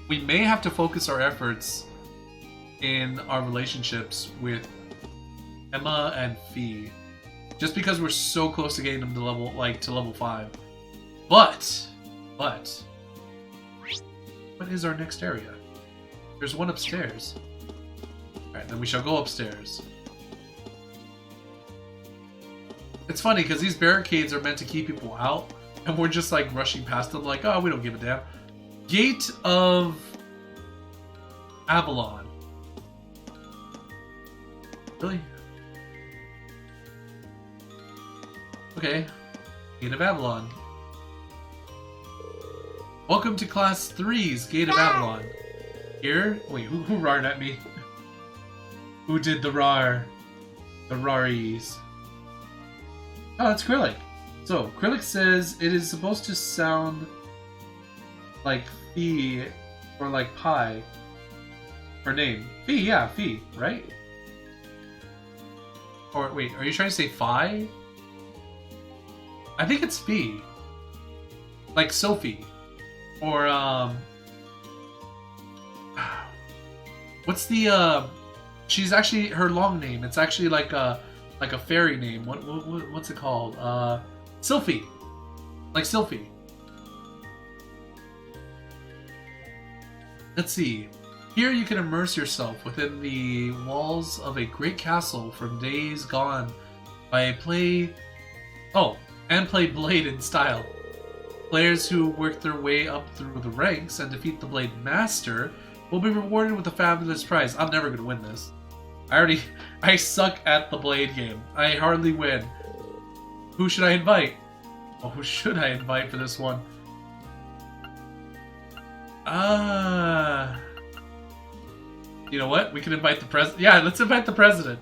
we may have to focus our efforts in our relationships with Emma and Fee, just because we're so close to getting them to level to level 5. But what is our next area? There's one upstairs. Alright, then we shall go upstairs. It's funny because these barricades are meant to keep people out, and we're just like rushing past them like, oh, we don't give a damn. Gate of Avalon. Really? Okay. Gate of Avalon. Welcome to Class 3's Gate of Avalon. Here? Wait, who roared at me? Who did the rar? The raries. Oh, that's Krillic. So, Krillic says it is supposed to sound like Fee or like pie. Her name. Fee, yeah, Fee, right? Or wait, are you trying to say Phi? I think it's Fee. Like Sophie. Or, what's the, she's actually, her long name, it's actually like a fairy name. What's it called? Sylphie. Like Sylphie. Let's see. Here you can immerse yourself within the walls of a great castle from days gone by play Blade in style. Players who work their way up through the ranks and defeat the Blade Master will be rewarded with a fabulous prize. I'm never gonna win this. I suck at the Blade game. I hardly win. Who should I invite? Well, who should I invite for this one? You know what? We can invite the president. Yeah, let's invite the president.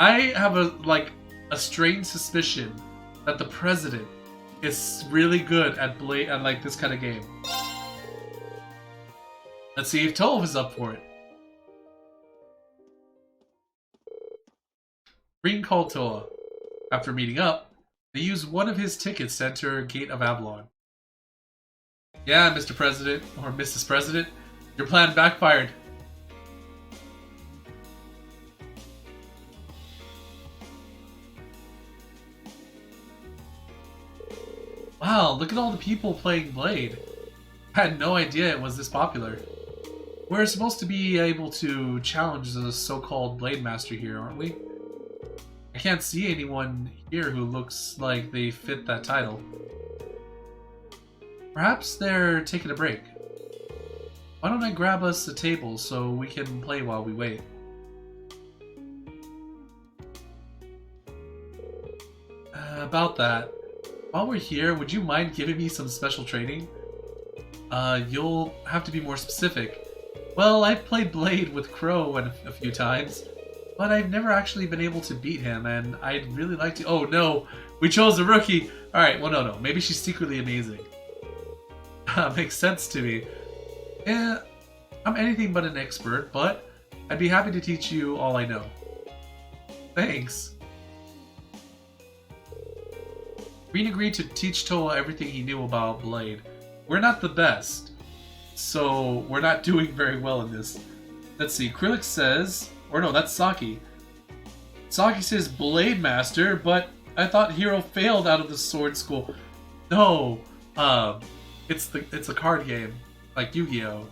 I have a strange suspicion that the president is really good at like this kind of game. Let's see if Tove is up for it. Green called Toa. After meeting up, they used one of his tickets to enter Gate of Avalon. Yeah, Mr. President, or Mrs. President, your plan backfired. Wow, look at all the people playing Blade. I had no idea it was this popular. We're supposed to be able to challenge the so-called Blade Master here, aren't we? I can't see anyone here who looks like they fit that title. Perhaps they're taking a break. Why don't I grab us a table so we can play while we wait? About that. While we're here, would you mind giving me some special training? You'll have to be more specific. Well, I've played Blade with Crow a few times, but I've never actually been able to beat him, and I'd really like to— Oh no! We chose a rookie! Alright, well no. Maybe she's secretly amazing. Makes sense to me. Yeah, I'm anything but an expert, but I'd be happy to teach you all I know. Thanks. Green agreed to teach Toa everything he knew about Blade. We're not the best, so we're not doing very well in this. Let's see, Krillic says— or no, that's Saki. Saki says Blade Master, but I thought Hiro failed out of the sword school. No, it's a card game, like Yu-Gi-Oh!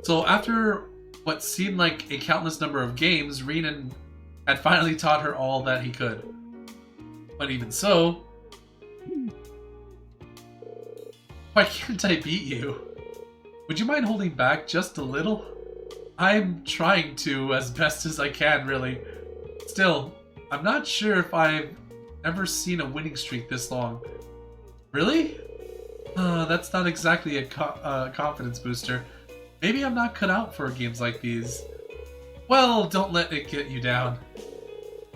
So after what seemed like a countless number of games, Renan had finally taught her all that he could. But even so, why can't I beat you? Would you mind holding back just a little? I'm trying to as best as I can, really. Still, I'm not sure if I've ever seen a winning streak this long. Really? That's not exactly a confidence booster. Maybe I'm not cut out for games like these. Well, don't let it get you down.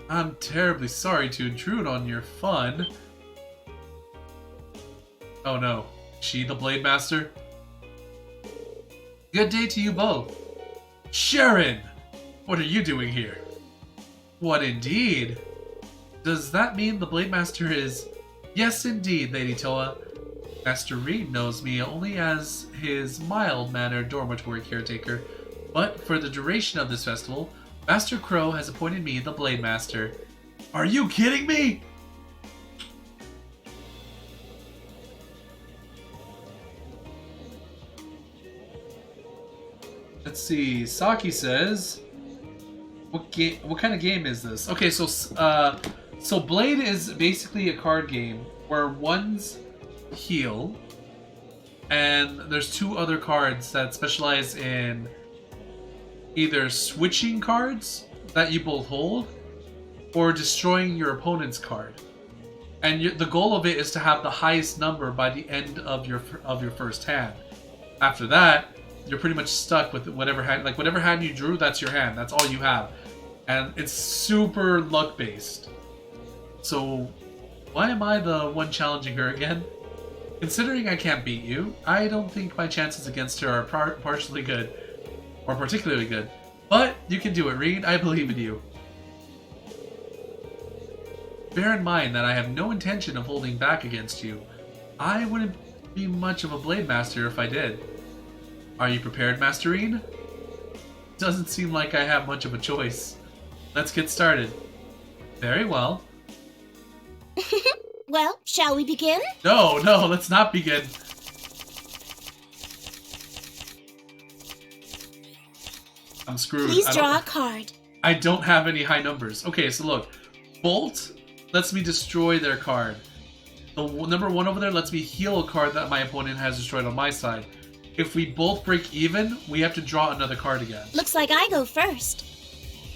I'm terribly sorry to intrude on your fun. Oh no, she the Blade Master? Good day to you both. Sharon! What are you doing here? What indeed? Does that mean the Blade Master is— Yes indeed, Lady Toa. Master Reed knows me only as his mild-mannered dormitory caretaker, but for the duration of this festival, Master Crow has appointed me the Blade Master. Are you kidding me? Let's see. Saki says, "What game? What kind of game is this?" Okay, so Blade is basically a card game where one's heal, and there's two other cards that specialize in either switching cards that you both hold, or destroying your opponent's card. And the goal of it is to have the highest number by the end of your first hand. After that, you're pretty much stuck with whatever hand you drew. That's your hand. That's all you have, and it's super luck based. So, why am I the one challenging her again? Considering I can't beat you, I don't think my chances against her are partially good, or particularly good. But you can do it, Reed. I believe in you. Bear in mind that I have no intention of holding back against you. I wouldn't be much of a Blade Master if I did. Are you prepared, Masterine? Doesn't seem like I have much of a choice. Let's get started. Very well. Well, shall we begin? No, let's not begin. I'm screwed. Please draw a card. I don't have any high numbers. Okay, so look. Bolt lets me destroy their card. The number 1 over there lets me heal a card that my opponent has destroyed on my side. If we both break even, we have to draw another card again. Looks like I go first.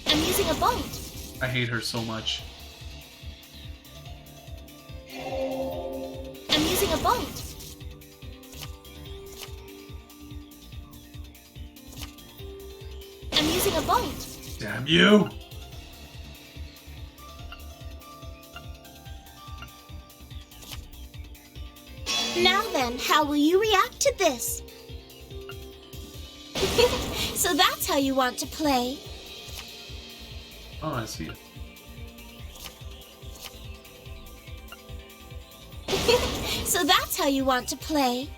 I'm using a bolt. I hate her so much. I'm using a bolt. I'm using a bolt. Damn you! Now then, how will you react to this? So that's how you want to play. Oh, I see it. So that's how you want to play.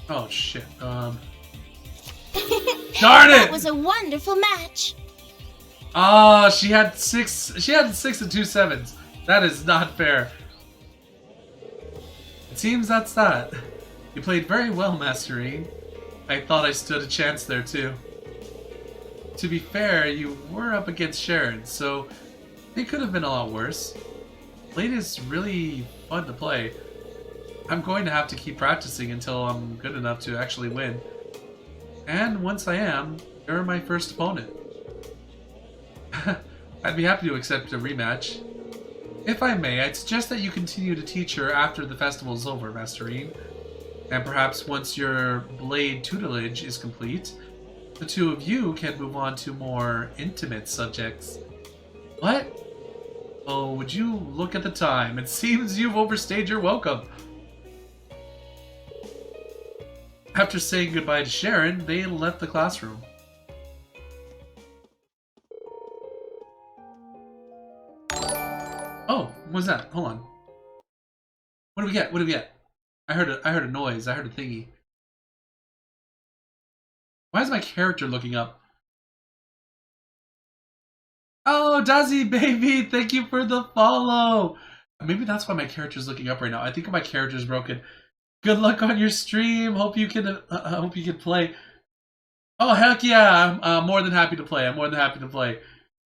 Oh shit. Darn it! That was a wonderful match. Ah, she had 6 and 2 sevens. That is not fair. It seems that's that. You played very well, Masterine. I thought I stood a chance there too. To be fair, you were up against Sharon, so it could have been a lot worse. Blade is really fun to play. I'm going to have to keep practicing until I'm good enough to actually win. And once I am, you're my first opponent. I'd be happy to accept a rematch. If I may, I'd suggest that you continue to teach her after the festival is over, Masterine. And perhaps once your blade tutelage is complete, the two of you can move on to more intimate subjects. What? Oh, would you look at the time? It seems you've overstayed your welcome. After saying goodbye to Sharon, they left the classroom. Oh, what's that? Hold on. What do we get? What do we get? I heard a noise. I heard a thingy. Why is my character looking up? Oh, Dazzy baby, thank you for the follow. Maybe that's why my character's looking up right now. I think my character's broken. Good luck on your stream. Hope you can play. Oh heck yeah! I'm more than happy to play. I'm more than happy to play.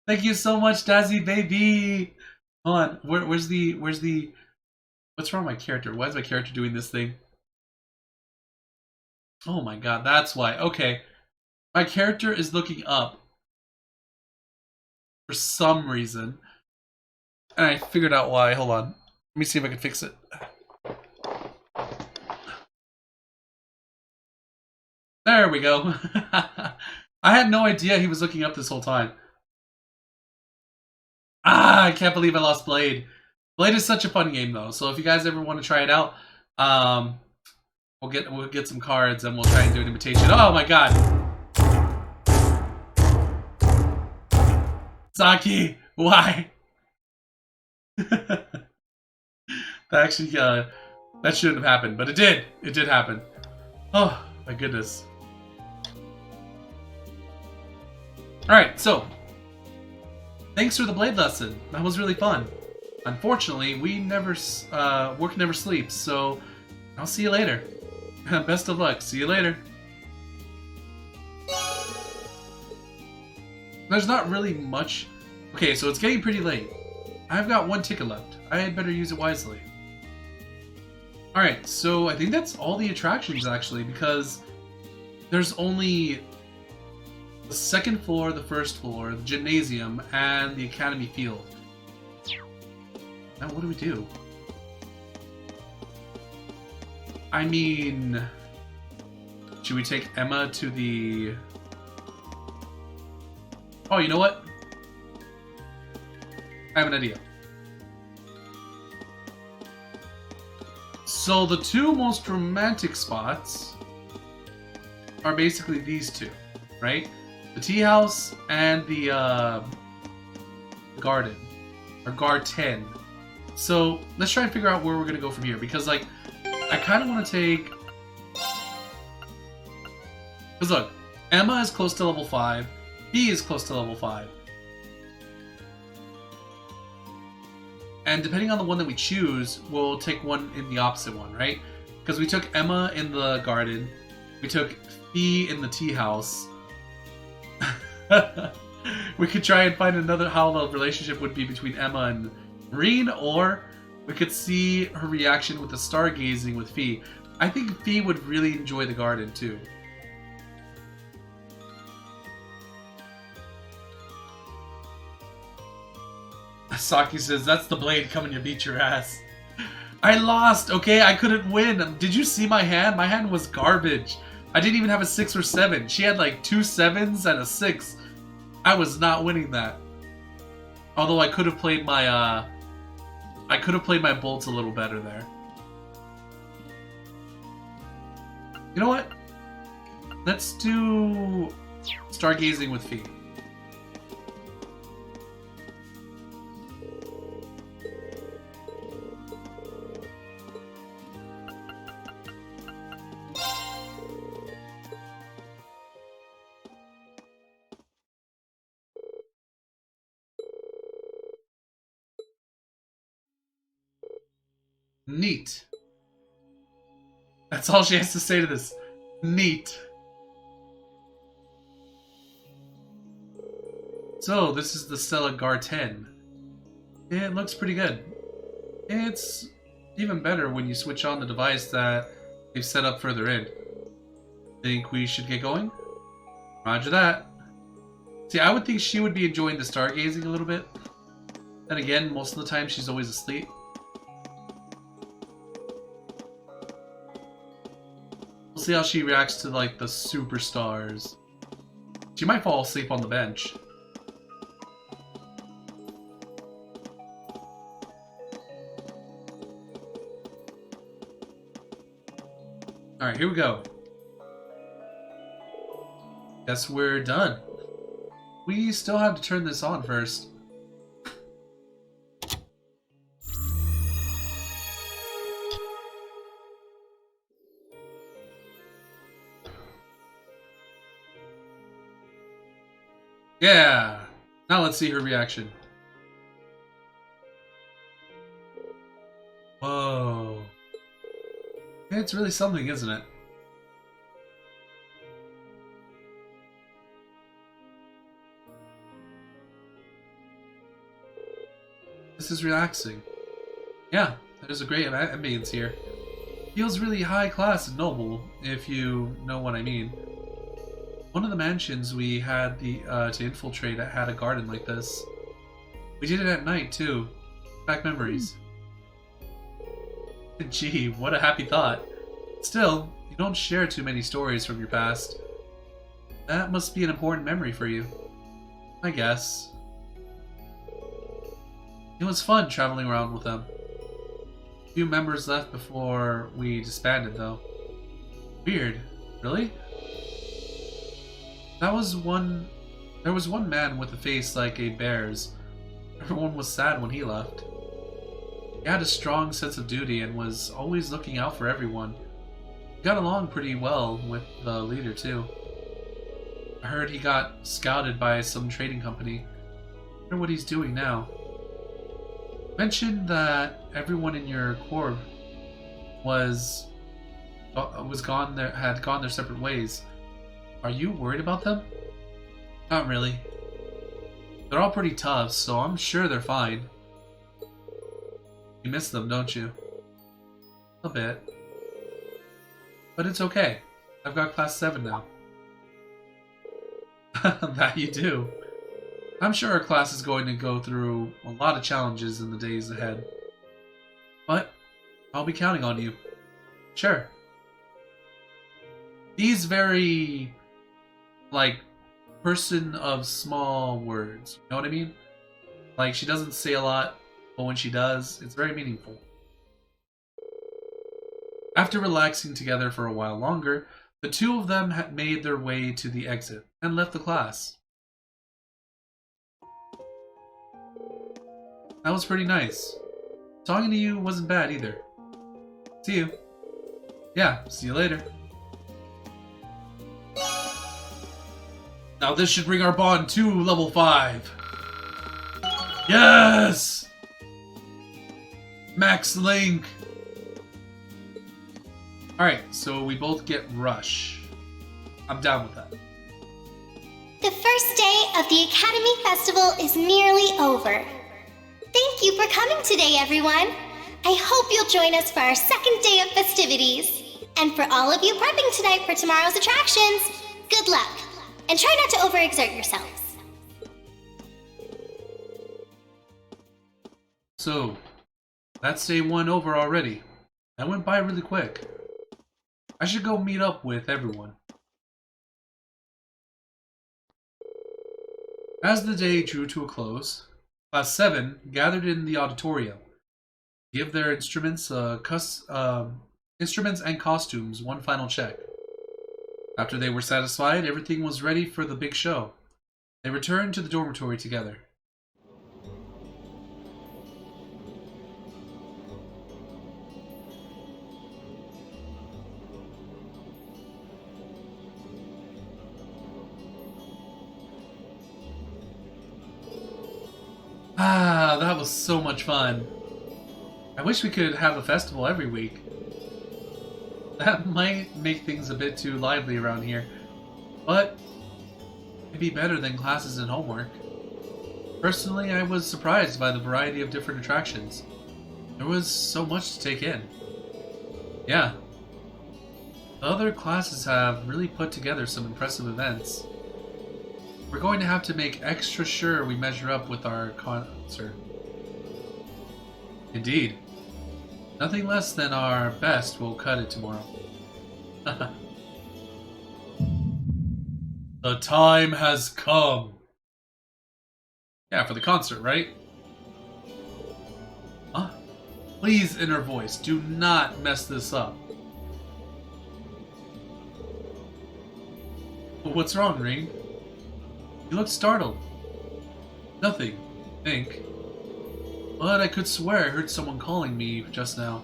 Thank you so much, Dazzy baby. Hold on. Where's the? What's wrong with my character? Why is my character doing this thing? Oh my god, that's why. Okay. My character is looking up for some reason. And I figured out why. Hold on. Let me see if I can fix it. There we go. I had no idea he was looking up this whole time. Ah, I can't believe I lost Blade. Blade is such a fun game though, so if you guys ever want to try it out, we'll get some cards and we'll try and do an imitation. Oh my god! Saki, why? That actually That shouldn't have happened, but it did. It did happen. Oh, my goodness. Alright, so. Thanks for the blade lesson. That was really fun. Unfortunately, work never sleeps, so I'll see you later. Best of luck. See you later. There's not really much. Okay, so it's getting pretty late. I've got one ticket left. I had better use it wisely. Alright, so I think that's all the attractions actually, because there's only the second floor, the first floor, the gymnasium, and the academy field. Now what do we do? I mean, should we take Emma to the... Oh, you know what? I have an idea. So the two most romantic spots are basically these two, right? The tea house and the garden, or garden. So let's try and figure out where we're gonna go from here, because like I kind of want to take. Because look, Emma is close to level 5. He is close to level 5. And depending on the one that we choose, we'll take one in the opposite one, right? Because we took Emma in the garden. We took Fee in the tea house. We could try and find another how the relationship would be between Emma and Marine, or we could see her reaction with the stargazing with Fee. I think Fee would really enjoy the garden too. Saki says, that's the blade coming to beat your ass. I lost, okay? I couldn't win. Did you see my hand? My hand was garbage. I didn't even have a 6 or 7. She had like 2 7s and a 6. I was not winning that. Although I could have played my bolts a little better there. You know what? Let's do stargazing with Fee. Neat. That's all she has to say to this. Neat. So, this is the Stella Garten. It looks pretty good. It's even better when you switch on the device that they've set up further in. Think we should get going? Roger that. See, I would think she would be enjoying the stargazing a little bit. Then again, most of the time she's always asleep. We'll see how she reacts to like the superstars. She might fall asleep on the bench. Alright, here we go. Guess we're done. We still have to turn this on first. Yeah! Now let's see her reaction. Whoa. It's really something, isn't it? This is relaxing. Yeah, there's a great ambience here. Feels really high class and noble, if you know what I mean. One of the mansions we had to infiltrate had a garden like this. We did it at night too. Back memories. Gee, what a happy thought. Still, you don't share too many stories from your past. That must be an important memory for you. I guess. It was fun traveling around with them. Few members left before we disbanded though. Weird. Really? There was one man with a face like a bear's. Everyone was sad when he left. He had a strong sense of duty and was always looking out for everyone. He got along pretty well with the leader, too. I heard he got scouted by some trading company. I wonder what he's doing now. Mentioned that everyone in your corps was gone there, had gone their separate ways. Are you worried about them? Not really. They're all pretty tough, so I'm sure they're fine. You miss them, don't you? A bit. But it's okay. I've got class 7 now. That you do. I'm sure our class is going to go through a lot of challenges in the days ahead. But I'll be counting on you. Sure. He's very, like, person of small words. You know what I mean? Like, she doesn't say a lot, but when she does, it's very meaningful. After relaxing together for a while longer, the two of them had made their way to the exit and left the class. That was pretty nice. Talking to you wasn't bad either. See you. Yeah, see you later. Now this should bring our bond to level 5. Yes! Max Link! Alright, so we both get Rush. I'm down with that. The first day of the Academy Festival is nearly over. Thank you for coming today, everyone. I hope you'll join us for our second day of festivities. And for all of you prepping tonight for tomorrow's attractions, good luck. And try not to overexert yourselves. So, that's day 1 over already. That went by really quick. I should go meet up with everyone. As the day drew to a close, Class 7 gathered in the auditorium to give their instruments and costumes one final check. After they were satisfied, everything was ready for the big show. They returned to the dormitory together. Ah, that was so much fun. I wish we could have a festival every week. That might make things a bit too lively around here, but it'd be better than classes and homework. Personally, I was surprised by the variety of different attractions. There was so much to take in. Yeah. The other classes have really put together some impressive events. We're going to have to make extra sure we measure up with our concert. Indeed. Nothing less than our best will cut it tomorrow. The time has come. Yeah, for the concert, right? Huh? Please, inner voice, do not mess this up. What's wrong, Ring? You look startled. Nothing, I think. But I could swear I heard someone calling me just now.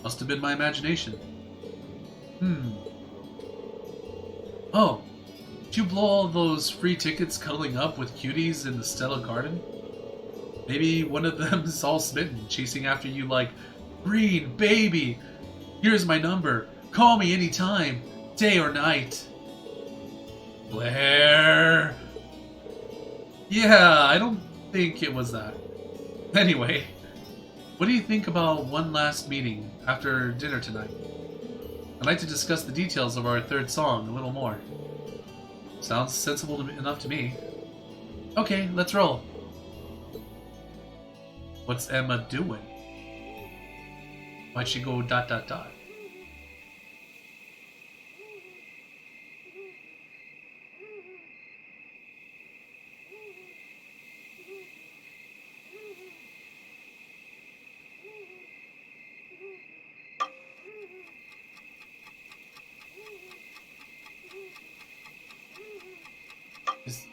Must have been my imagination. Oh, did you blow all those free tickets cuddling up with cuties in the Stella Garden? Maybe one of them is all smitten, chasing after you like, Green, baby! Here's my number. Call me anytime, day or night. Blair! Yeah, I don't think it was that. Anyway, what do you think about one last meeting after dinner tonight? I'd like to discuss the details of our third song a little more. Sounds sensible enough to me. Okay, let's roll. What's Emma doing? Why'd she go ... Is...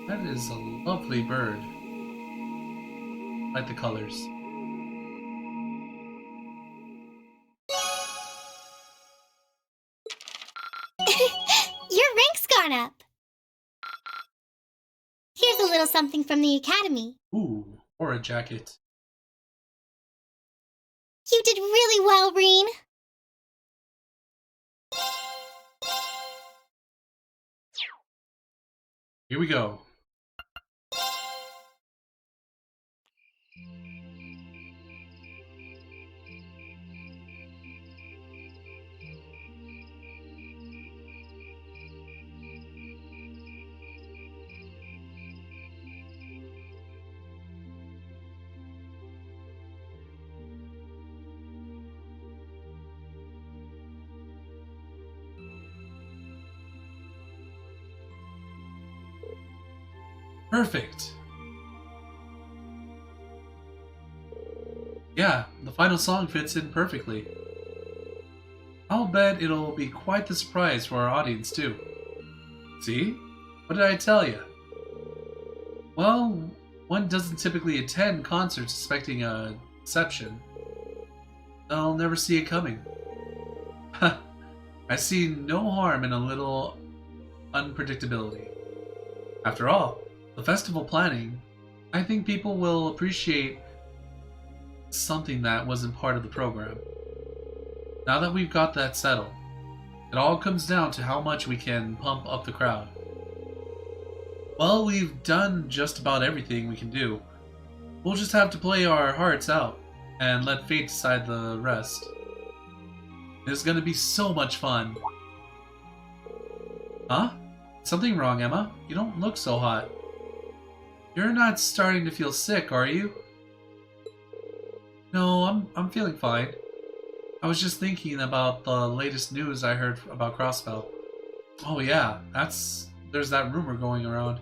That is a lovely bird. I like the colors. Your rank's gone up. Here's a little something from the Academy. Ooh, or a jacket. You did really well, Reen. Here we go. Perfect. Yeah, the final song fits in perfectly. I'll bet it'll be quite the surprise for our audience too. See? What did I tell you? Well, one doesn't typically attend concerts expecting a deception. They'll never see it coming. I see no harm in a little unpredictability. After all, the festival planning, I think people will appreciate something that wasn't part of the program. Now that we've got that settled, it all comes down to how much we can pump up the crowd. Well, we've done just about everything we can do. We'll just have to play our hearts out and let fate decide the rest. It's gonna be so much fun. Huh? Something wrong, Emma? You don't look so hot. You're not starting to feel sick, are you? No, I'm feeling fine. I was just thinking about the latest news I heard about Crossbell. Oh yeah, there's that rumor going around.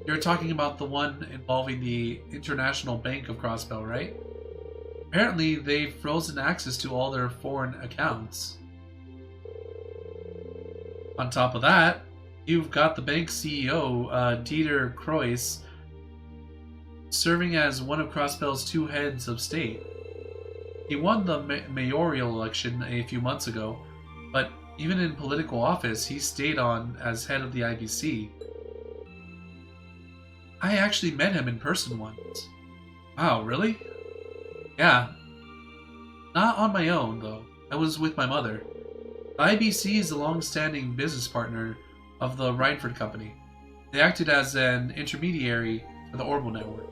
You're talking about the one involving the International Bank of Crossbell, right? Apparently, they've frozen access to all their foreign accounts. On top of that, you've got the bank's CEO, Dieter Croix, serving as one of Crossbell's two heads of state. He won the mayoral election a few months ago, but even in political office, he stayed on as head of the IBC. I actually met him in person once. Wow, really? Yeah. Not on my own, though. I was with my mother. The IBC is a long-standing business partner of the Rhineford Company. They acted as an intermediary for the Orbital Network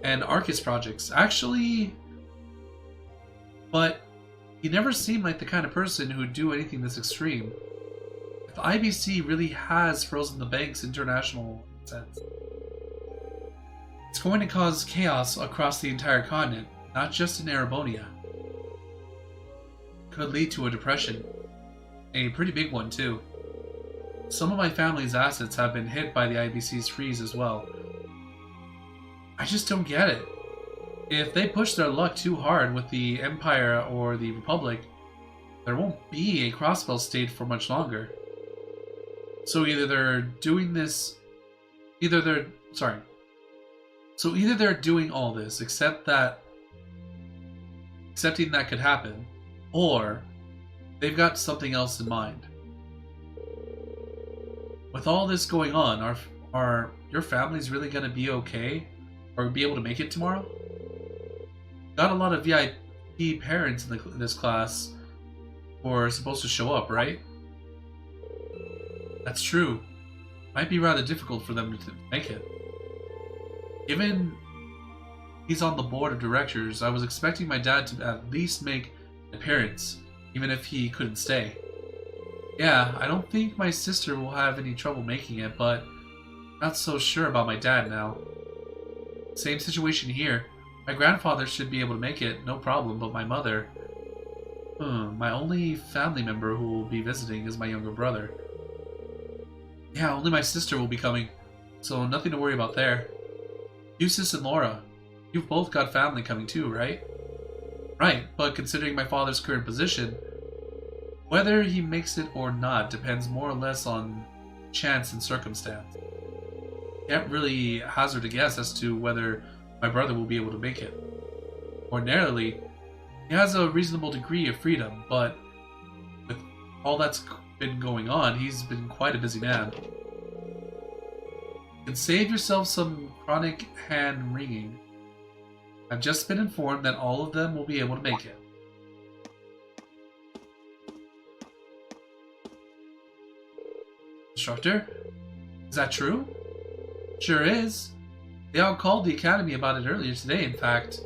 and Arcus projects. Actually, but he never seemed like the kind of person who'd do anything this extreme. If the IBC really has frozen the bank's international assets, it's going to cause chaos across the entire continent, not just in Erebonia. Could lead to a depression. A pretty big one, too. Some of my family's assets have been hit by the IBC's freeze as well. I just don't get it. If they push their luck too hard with the Empire or the Republic, there won't be a Crossbell state for much longer. So either they're doing all this, accepting that could happen, or they've got something else in mind. With all this going on, are your families really going to be okay? Or be able to make it tomorrow? Got a lot of VIP parents in this class who are supposed to show up, right? That's true. Might be rather difficult for them to make it. Given he's on the board of directors, I was expecting my dad to at least make an appearance, even if he couldn't stay. Yeah, I don't think my sister will have any trouble making it, but not so sure about my dad now. Same situation here. My grandfather should be able to make it, no problem, but my mother... my only family member who will be visiting is my younger brother. Yeah, only my sister will be coming, so nothing to worry about there. Eustace and Laura, you've both got family coming too, right? Right, but considering my father's current position, whether he makes it or not depends more or less on chance and circumstance. Can't really hazard a guess as to whether my brother will be able to make it. Ordinarily, he has a reasonable degree of freedom, but with all that's been going on, he's been quite a busy man. You can save yourself some chronic hand wringing. I've just been informed that all of them will be able to make it. Instructor? Is that true? Sure is. They all called the academy about it earlier today, in fact.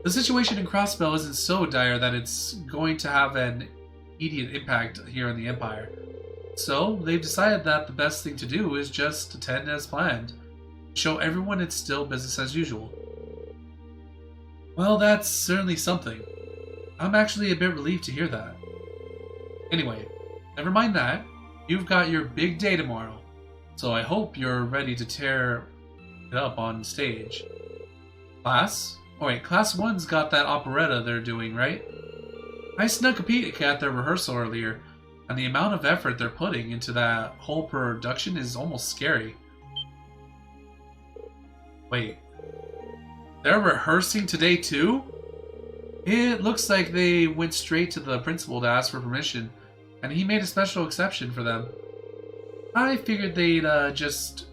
The situation in Crossbell isn't so dire that it's going to have an immediate impact here in the Empire. So, they've decided that the best thing to do is just attend as planned. Show everyone it's still business as usual. Well, that's certainly something. I'm actually a bit relieved to hear that. Anyway, never mind that. You've got your big day tomorrow. So I hope you're ready to tear it up on stage. Class? Oh wait, Class 1's got that operetta they're doing, right? I snuck a peek at their rehearsal earlier, and the amount of effort they're putting into that whole production is almost scary. Wait, they're rehearsing today too? It looks like they went straight to the principal to ask for permission, and he made a special exception for them. I figured they'd just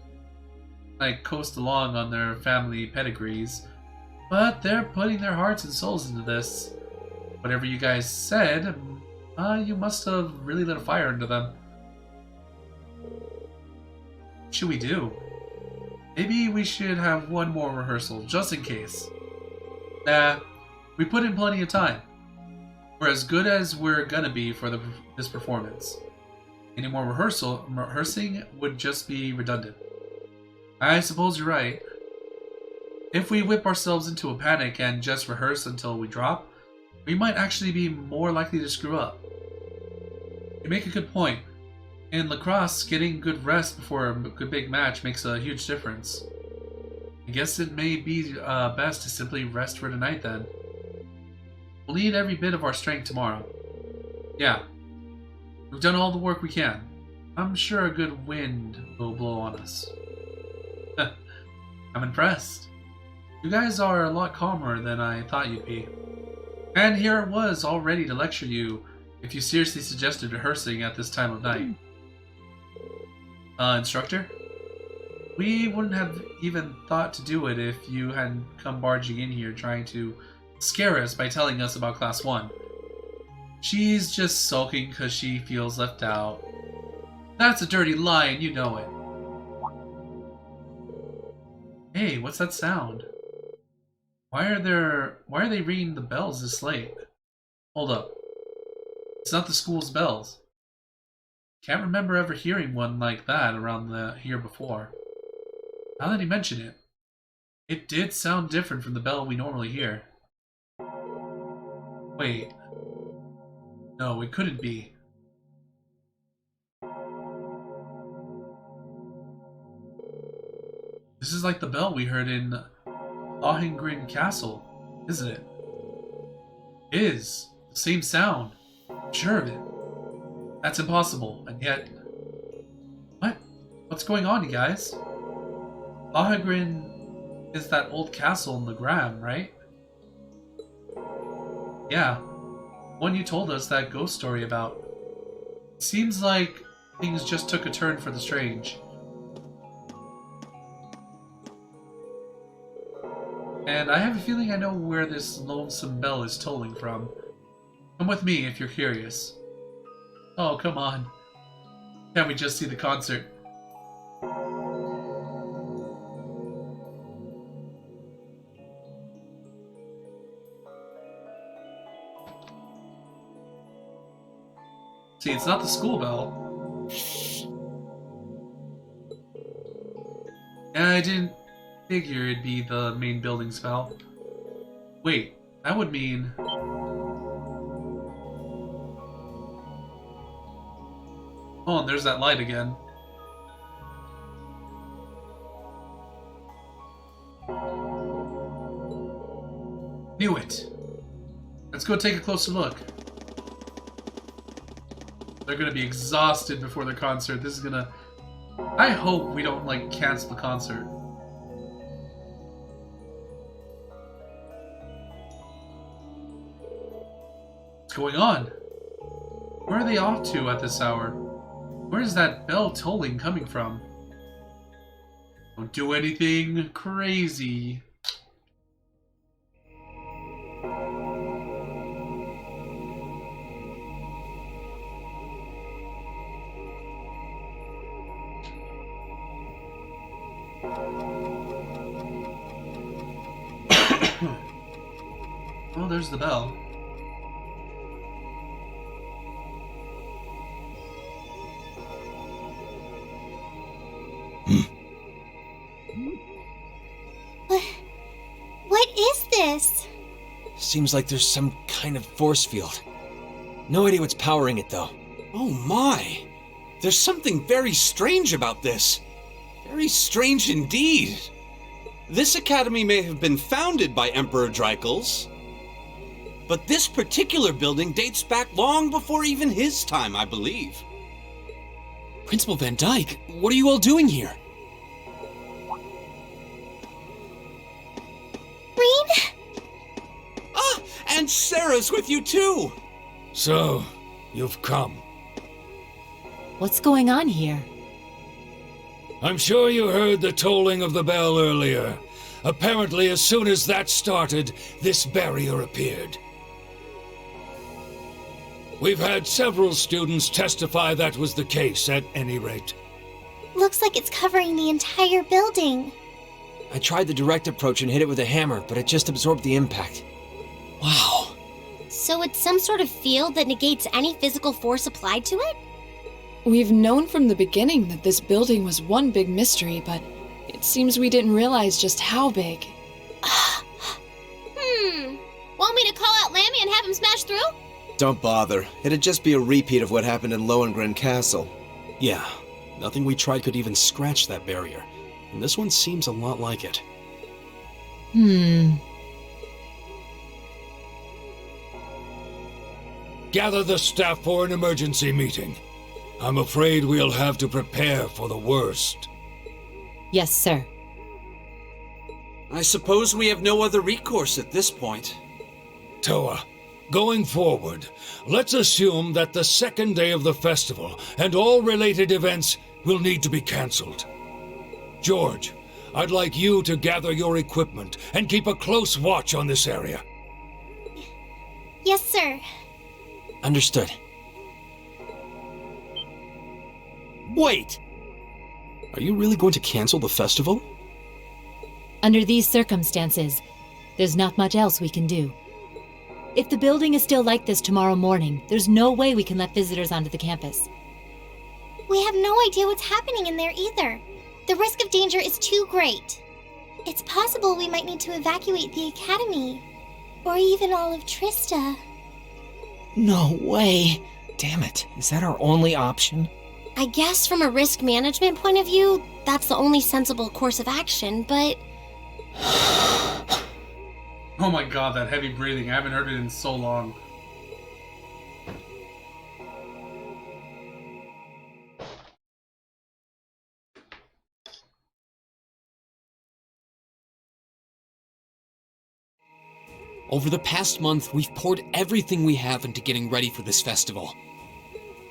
coast along on their family pedigrees, but they're putting their hearts and souls into this. Whatever you guys said, you must have really lit a fire under them. What should we do? Maybe we should have one more rehearsal, just in case. Nah, we put in plenty of time. We're as good as we're gonna be for this performance. Any more rehearsing would just be redundant. I suppose you're right. If we whip ourselves into a panic and just rehearse until we drop, we might actually be more likely to screw up. You make a good point. In lacrosse, getting good rest before a big match makes a huge difference. I guess it may be best to simply rest for tonight then. We'll need every bit of our strength tomorrow. Yeah. We've done all the work we can. I'm sure a good wind will blow on us. I'm impressed. You guys are a lot calmer than I thought you'd be. And here it was, all ready to lecture you if you seriously suggested rehearsing at this time of night. Instructor? We wouldn't have even thought to do it if you hadn't come barging in here trying to scare us by telling us about Class 1. She's just sulking because she feels left out. That's a dirty lie and you know it. Hey, what's that sound? Why are they ringing the bells this late? Hold up. It's not the school's bells. Can't remember ever hearing one like that around here before. Now that you mention it, it did sound different from the bell we normally hear. Wait. No, it couldn't be. This is like the bell we heard in Lohengrin Castle, isn't it? It is. The same sound. I'm sure of it. That's impossible, and yet... What? What's going on, you guys? Lohengrin is that old castle in the Gram, right? Yeah. One you told us that ghost story about. Seems like things just took a turn for the strange. And I have a feeling I know where this lonesome bell is tolling from. Come with me if you're curious. Oh, come on. Can't we just see the concert? See, it's not the school bell. Yeah, I didn't figure it'd be the main building's bell. Wait, that would mean... Oh, and there's that light again. Knew it! Let's go take a closer look. They're gonna be exhausted before their concert. This is gonna I hope we don't, like, cancel the concert. What's going on? Where are they off to at this hour? Where is that bell tolling coming from? Don't do anything crazy. Oh, there's the bell. What is this? Seems like there's some kind of force field. No idea what's powering it, though. Oh my! There's something very strange about this. Very strange indeed. This academy may have been founded by Emperor Dreikels, but this particular building dates back long before even his time, I believe. Principal Van Dyke, what are you all doing here? Green? Ah, and Sarah's with you too! So, you've come. What's going on here? I'm sure you heard the tolling of the bell earlier. Apparently, as soon as that started, this barrier appeared. We've had several students testify that was the case, at any rate. Looks like it's covering the entire building. I tried the direct approach and hit it with a hammer, but it just absorbed the impact. Wow. So it's some sort of field that negates any physical force applied to it? We've known from the beginning that this building was one big mystery, but it seems we didn't realize just how big. Want me to call out Lammy and have him smash through? Don't bother. It'd just be a repeat of what happened in Lohengrin Castle. Yeah, nothing we tried could even scratch that barrier. And this one seems a lot like it. Gather the staff for an emergency meeting. I'm afraid we'll have to prepare for the worst. Yes, sir. I suppose we have no other recourse at this point. Toa, going forward, let's assume that the second day of the festival and all related events will need to be cancelled. George, I'd like you to gather your equipment and keep a close watch on this area. Yes, sir. Understood. Wait! Are you really going to cancel the festival? Under these circumstances, there's not much else we can do. If the building is still like this tomorrow morning, there's no way we can let visitors onto the campus. We have no idea what's happening in there either. The risk of danger is too great. It's possible we might need to evacuate the academy. Or even all of Trista. No way. Damn it. Is that our only option? I guess from a risk management point of view, that's the only sensible course of action, but... Oh my god, that heavy breathing. I haven't heard it in so long. Over the past month, we've poured everything we have into getting ready for this festival.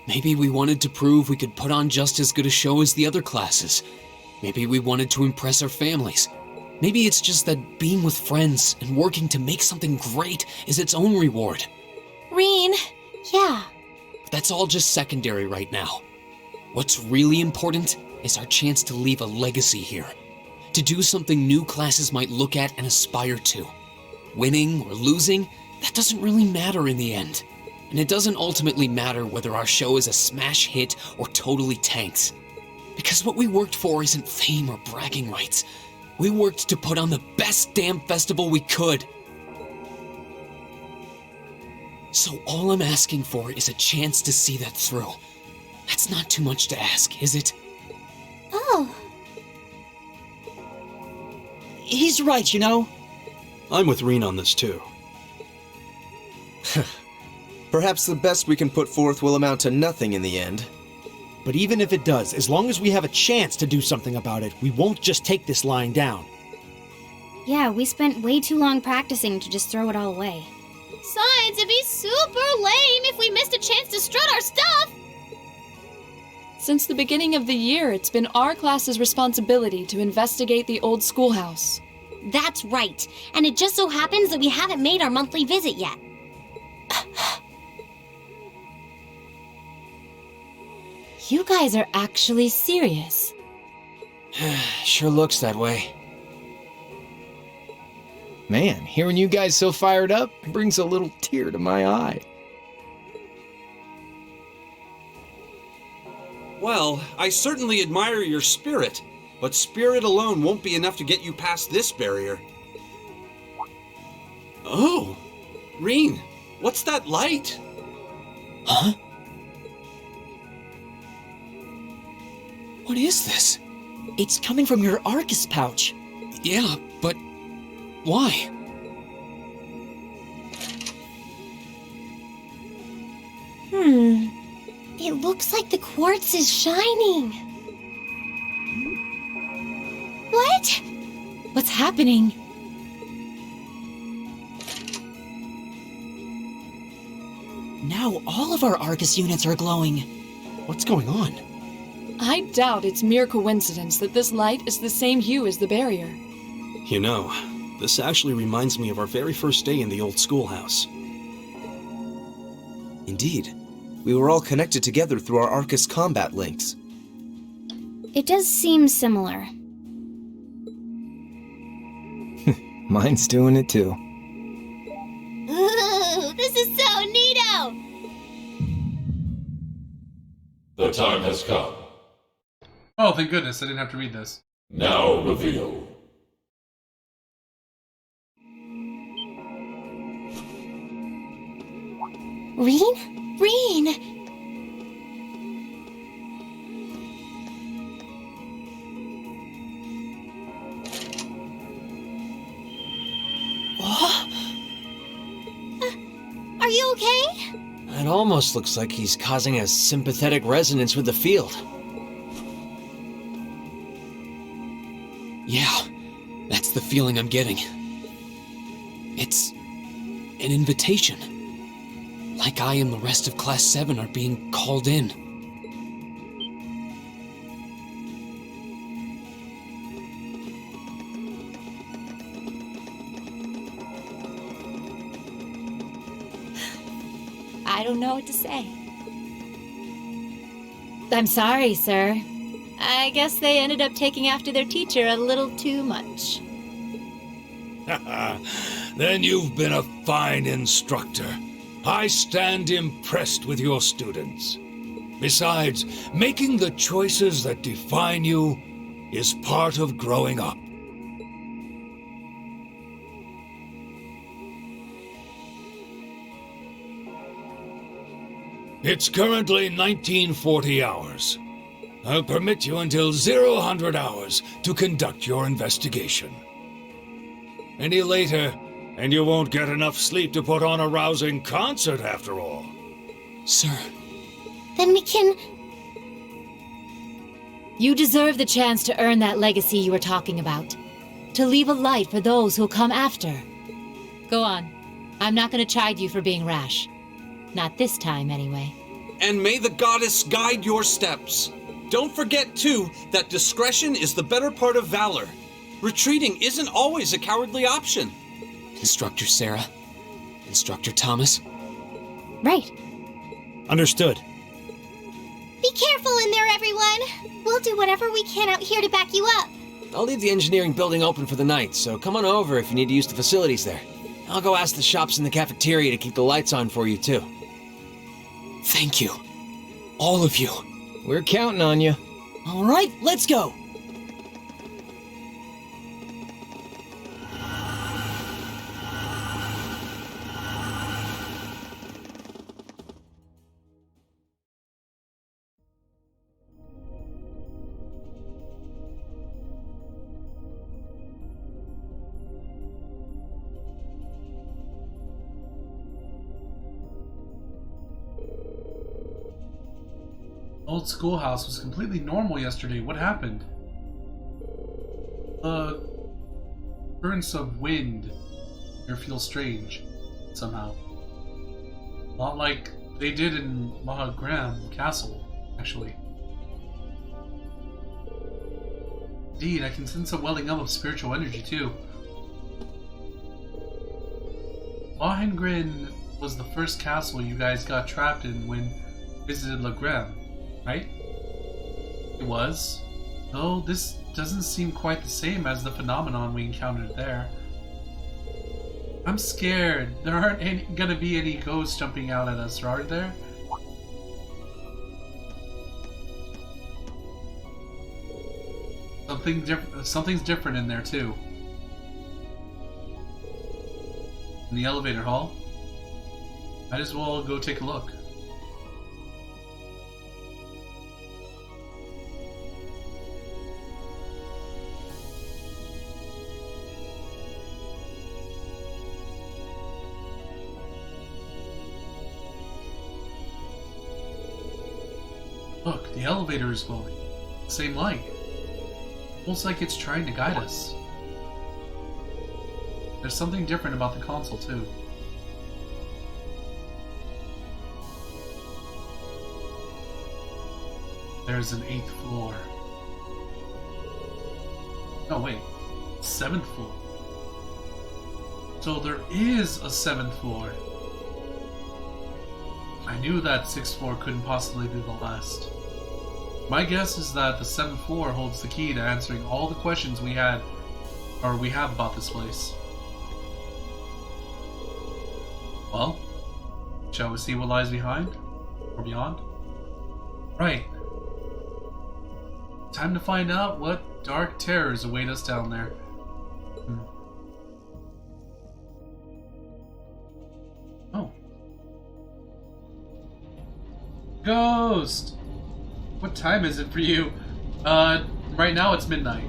Maybe we wanted to prove we could put on just as good a show as the other classes. Maybe we wanted to impress our families. Maybe it's just that being with friends and working to make something great is its own reward. Reen, yeah. But that's all just secondary right now. What's really important is our chance to leave a legacy here. To do something new classes might look at and aspire to. Winning or losing, that doesn't really matter in the end. And it doesn't ultimately matter whether our show is a smash hit or totally tanks. Because what we worked for isn't fame or bragging rights. We worked to put on the best damn festival we could. So all I'm asking for is a chance to see that through. That's not too much to ask, is it? Oh. He's right, you know. I'm with Reen on this too. Perhaps the best we can put forth will amount to nothing in the end. But even if it does, as long as we have a chance to do something about it, we won't just take this lying down. Yeah, we spent way too long practicing to just throw it all away. Besides, it'd be super lame if we missed a chance to strut our stuff! Since the beginning of the year, it's been our class's responsibility to investigate the old schoolhouse. That's right, and it just so happens that we haven't made our monthly visit yet. You guys are actually serious. Sure looks that way. Man, hearing you guys so fired up brings a little tear to my eye. Well, I certainly admire your spirit, but spirit alone won't be enough to get you past this barrier. Oh! Reen, what's that light? Huh? What is this? It's coming from your Arcus pouch. Yeah, but why? It looks like the quartz is shining. What? What's happening? Now all of our Arcus units are glowing. What's going on? I doubt it's mere coincidence that this light is the same hue as the barrier. You know, this actually reminds me of our very first day in the old schoolhouse. Indeed. We were all connected together through our Arcus combat links. It does seem similar. Mine's doing it too. Ooh, this is so neato! The time has come. Oh, thank goodness, I didn't have to read this. Now reveal. Reen? Reen! Are you okay? It almost looks like he's causing a sympathetic resonance with the field. Yeah, that's the feeling I'm getting. It's an invitation. Like I and the rest of Class 7 are being called in. I don't know what to say. I'm sorry, sir. I guess they ended up taking after their teacher a little too much. Then you've been a fine instructor. I stand impressed with your students. Besides, making the choices that define you is part of growing up. It's currently 1940 hours. I'll permit you until 00 hours to conduct your investigation. Any later, and you won't get enough sleep to put on a rousing concert after all. Sir. Then we can... You deserve the chance to earn that legacy you were talking about. To leave a light for those who'll come after. Go on. I'm not going to chide you for being rash. Not this time, anyway. And may the goddess guide your steps. Don't forget, too, that discretion is the better part of valor. Retreating isn't always a cowardly option. Instructor Sarah. Instructor Thomas. Right. Understood. Be careful in there, everyone! We'll do whatever we can out here to back you up. I'll leave the engineering building open for the night, so come on over if you need to use the facilities there. I'll go ask the shops in the cafeteria to keep the lights on for you, too. Thank you. All of you. We're counting on you. All right, let's go. Old schoolhouse was completely normal yesterday. What happened? Currents of wind here feel strange somehow. A lot like they did in Mahagram Castle, actually. Indeed, I can sense a welling up of spiritual energy too. Lohengrin was the first castle you guys got trapped in when you visited Lagram, right? It was. Though this doesn't seem quite the same as the phenomenon we encountered there. I'm scared. There aren't gonna be any ghosts jumping out at us, are there? Something's different in there too. In the elevator hall? Might as well go take a look. Look, the elevator is glowing. Same light. Almost like it's trying to guide us. There's something different about the console, too. There's an 8th floor. No, wait. 7th floor. So there is a 7th floor. I knew that 6th floor couldn't possibly be the last. My guess is that the 7th floor holds the key to answering all the questions we have about this place. Well, shall we see what lies behind? Or beyond? Right. Time to find out what dark terrors await us down there. Oh. Ghost! What time is it for you? Right now it's midnight.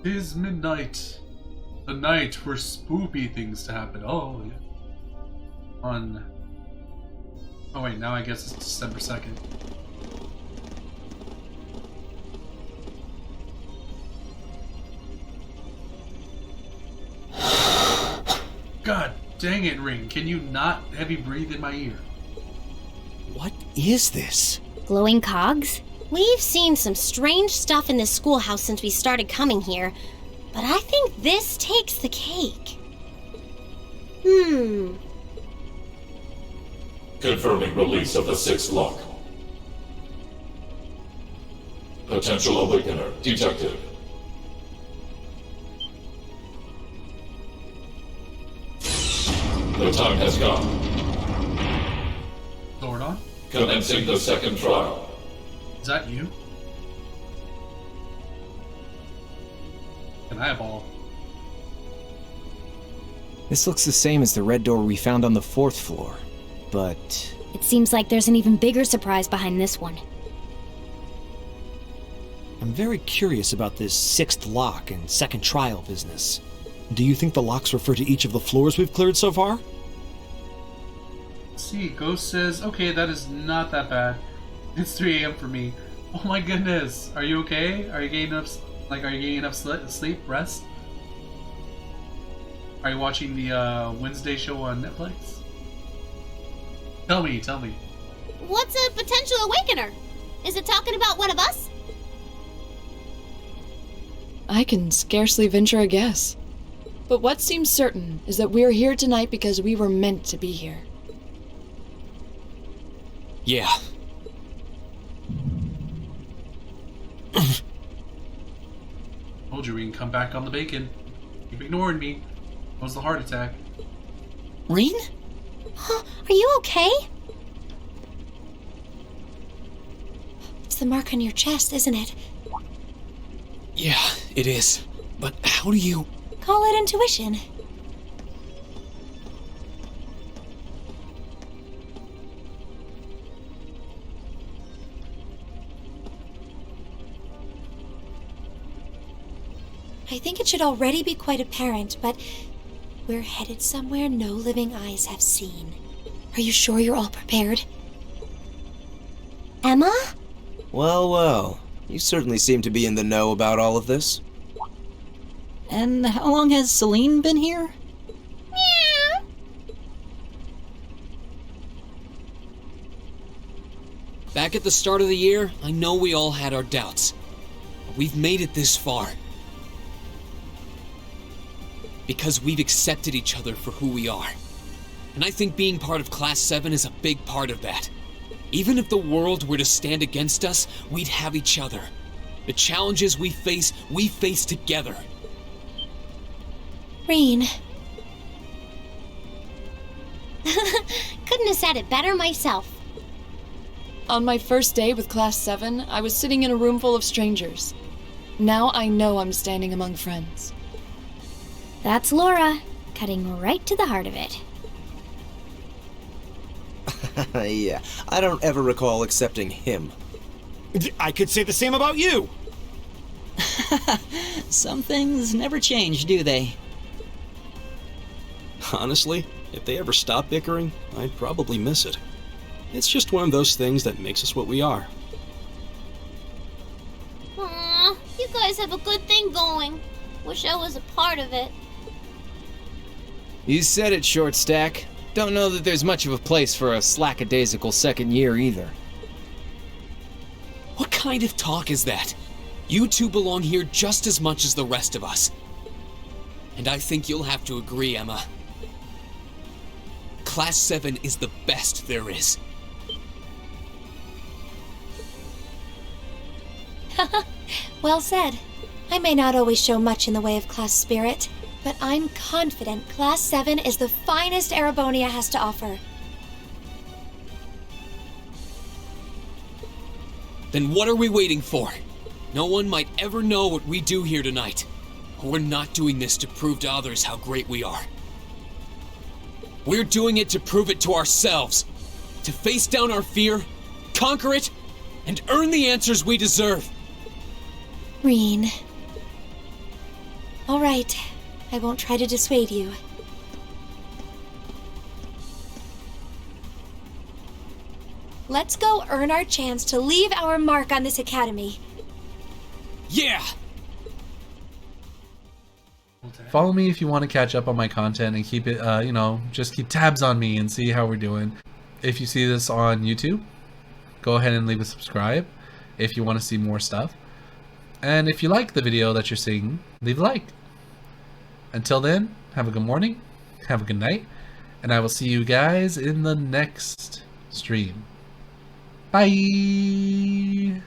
It is midnight. The night for spoopy things to happen. Oh, yeah. Oh wait, now I guess it's December 2nd. God dang it, Ring. Can you not heavy breathe in my ear? What is this? Glowing cogs? We've seen some strange stuff in this schoolhouse since we started coming here, but I think this takes the cake. Confirming release of the 6th lock. Potential awakener detected. The time has come. Sword on? Commencing the 2nd trial. Is that you? An eyeball. This looks the same as the red door we found on the 4th floor, but... It seems like there's an even bigger surprise behind this one. I'm very curious about this 6th lock and 2nd trial business. Do you think the locks refer to each of the floors we've cleared so far? See, Ghost says, okay, that is not that bad. It's 3 a.m. for me. Oh my goodness. Are you okay? Are you getting enough, sleep, rest? Are you watching the Wednesday show on Netflix? Tell me. What's a potential awakener? Is it talking about one of us? I can scarcely venture a guess. But what seems certain is that we are here tonight because we were meant to be here. Yeah. Told you we can come back on the bacon. Keep ignoring me. What was the heart attack? Rin? Huh, are you okay? It's the mark on your chest, isn't it? Yeah, it is. But how do you... Call it intuition. I think it should already be quite apparent, but we're headed somewhere no living eyes have seen. Are you sure you're all prepared? Emma? Well, well. You certainly seem to be in the know about all of this. And how long has Celine been here? Meow. Back at the start of the year, I know we all had our doubts. But we've made it this far. Because we've accepted each other for who we are. And I think being part of Class 7 is a big part of that. Even if the world were to stand against us, we'd have each other. The challenges we face together. Reen. Couldn't have said it better myself. On my first day with Class 7, I was sitting in a room full of strangers. Now I know I'm standing among friends. That's Laura, cutting right to the heart of it. Yeah, I don't ever recall accepting him. I could say the same about you! Some things never change, do they? Honestly, if they ever stop bickering, I'd probably miss it. It's just one of those things that makes us what we are. Aw, you guys have a good thing going. Wish I was a part of it. You said it, Short Stack. Don't know that there's much of a place for a slackadaisical second year either. What kind of talk is that? You two belong here just as much as the rest of us. And I think you'll have to agree, Emma. Class 7 is the best there is. Well said. I may not always show much in the way of class spirit, but I'm confident Class 7 is the finest Erebonia has to offer. Then what are we waiting for? No one might ever know what we do here tonight. We're not doing this to prove to others how great we are. We're doing it to prove it to ourselves. To face down our fear, conquer it, and earn the answers we deserve. Reen. All right. I won't try to dissuade you. Let's go earn our chance to leave our mark on this academy. Yeah! Follow me if you want to catch up on my content and keep it, just keep tabs on me and see how we're doing. If you see this on YouTube, go ahead and leave a subscribe if you want to see more stuff. And if you like the video that you're seeing, leave a like. Until then, have a good morning, have a good night, and I will see you guys in the next stream. Bye!